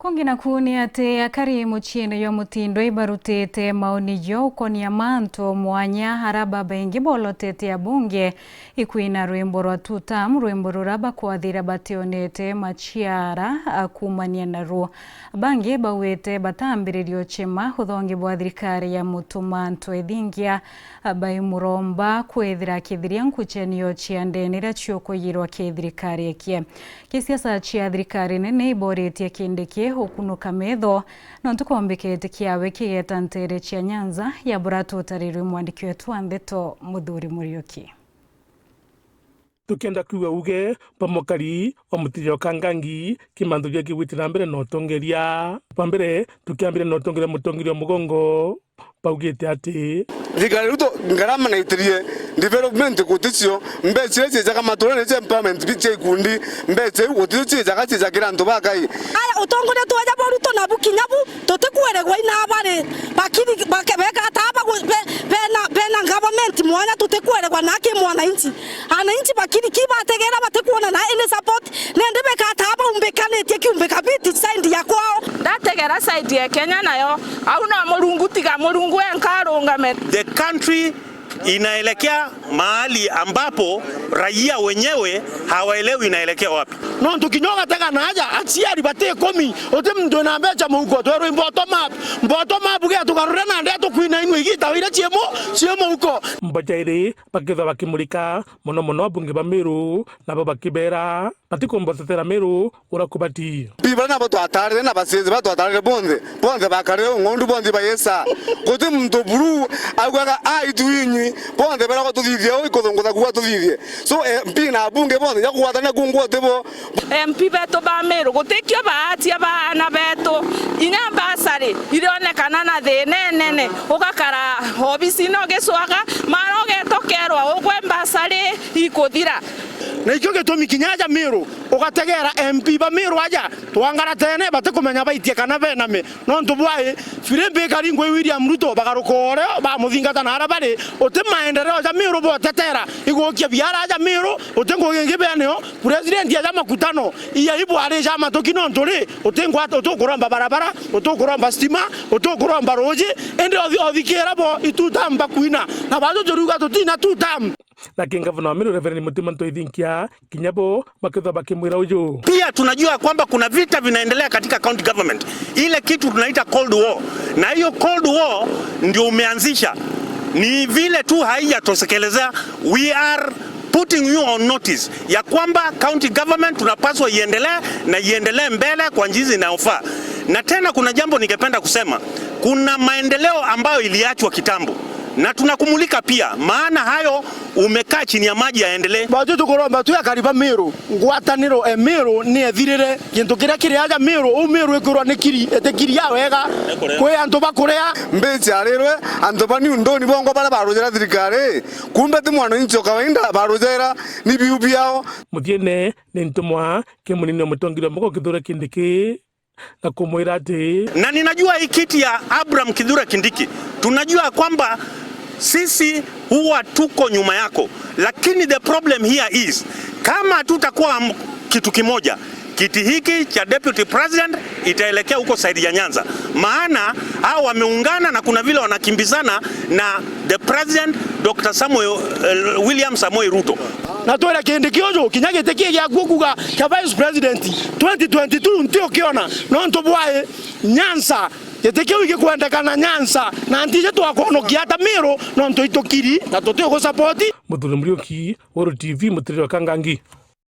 Kongina kuni ate akari muchino yo mutindo ibarutete maoni yo ukonia manto mwanya haraba bengi bolotete ya bunge ikuina rwimbo rwa tutam rwimbo ruraba kuadhira bationete machiara akumania naru bange bawete batambiririo chema hudhongi bwathirikari ya mutumanto edhingia baimuromba kwethira kithiria nkuchenio chiandenira chioko yirwa kithirikari ekie kisiasa chia thirikari nene iboretie kindiki hukunuka metho no tukombekete kiawe kigeta ntere chia Nyanza ya buratu tariru mwandiki wetu Andeto Muthuri Murioki. Tukienda kuwa uge pamokari omutirio kangangi kimandu gya kiwitira mbere no tongeria pambere tukiambire no tongeria mutongirio mugongo paugete ati thigari ruto ngarama na itirie development kuticio mbece cece kama tolene ce empowerment biche kundi mbece kuticio cece kira ndo bakai aya utongore twaja boruto na bukinyabu totekwere gwa ina bare bakiri bakebeka taba bena government mwana totekwere gwa nake mwana inchi ana inchi bakiri kibategera batekuona na ene support nende beka taba umbekane tie umbeka biti side ya kwao dategera side ya Kenya nayo au na murungu tiga murungu enkarunga met. The country inaelekea mahali ambapo raia wenyewe hawaelewi inaelekea wapi. No tukinyoga tega na haja atsiari bate komi otem na becha muko twero bottom up ge tukarura na ndeto kuina inu igita wira chiemo uko mbajaire bakitha bakimurika mono abunge ba Meru nabo bakibera batikombotetera Meru urakubati bibana bato atare na baseze bato atare bonde bakare ngondu bonde bayesa kote mto buru agwaga aituinyi bonde bera ko tudivye ikodongoza kuwa tudivye so mpina abunge bonde yakuwatana kungu tebo MP beto ba Meru gutekio bahati abana beto inyambasari irionekana na nene ugakara obisi no geswaga maroge tokerwa ugwembasari ikuthira na ikyo getomi kinyaja Meru ugategera MP ba Meru aja twangara tene batakumenya baitie kana bename no ntubwaye firembe karingwe William Ruto bagarukore ba muthingata na arabari utemaendereo ja Meru botetera igokia biara ja Meru utengo ngebeneo president ya makutano iya ibware ja matokino ntore utengo utokuromba barabara utokuromba stima utokuromba roje ende odhikera bo itutamba kuina na bazo joruga tutina tutam lakini gavana wa Meru Reverend Mutumanto Edhingia kinyabo bakitha bakimwira uju. Pia tunajua kwamba kuna vita vinaendelea katika county government. Ile kitu tunaita cold war. Na hiyo cold war ndio umeanzisha. Ni vile tu haijatosekelezea. We are putting you on notice ya kwamba county government tunapaswa iendelee mbele kwa njia inayofaa. Na tena kuna jambo ningependa kusema. Kuna maendeleo ambayo iliachwa kitambo. Na tunakumulika pia maana hayo umekaa chini ya maji yaendelee. Bajo tukoromba tu yakariba Meru ngwataniro Meru ni ethirire kintu kiria aja Meru Meru ekurwa nikiri etekiri ya wega kwe antu bakurea mbeche arerwe antu bani undoni bongo bara barojera thirikari kumbe ti mwana incho kawaida barojera ni biubi yao muthiene ni ntumwa kemunini mutongiro moko kithura kindiki na kumwira ati na ninajua hii kiti ya Abraham Kithure Kindiki tunajua kwamba sisi huwa tuko nyuma yako, lakini the problem here is kama tutakuwa kitu kimoja, kiti hiki cha deputy president itaelekea huko side ya Nyanza, maana hao wameungana na kuna vile wanakimbizana na the president Dr. William Samoei Ruto. Na tola Kindiki ojo kinyage tekie ya kukuga ka vice president 2022 ntio kiona no ntobwae Nyanza yeteke wige kuandakana Nyanza na ntije twakono kiata Meru no ntoitokiri na totyo go support Muthuri Murioki Woro TV mutiriro kangangi.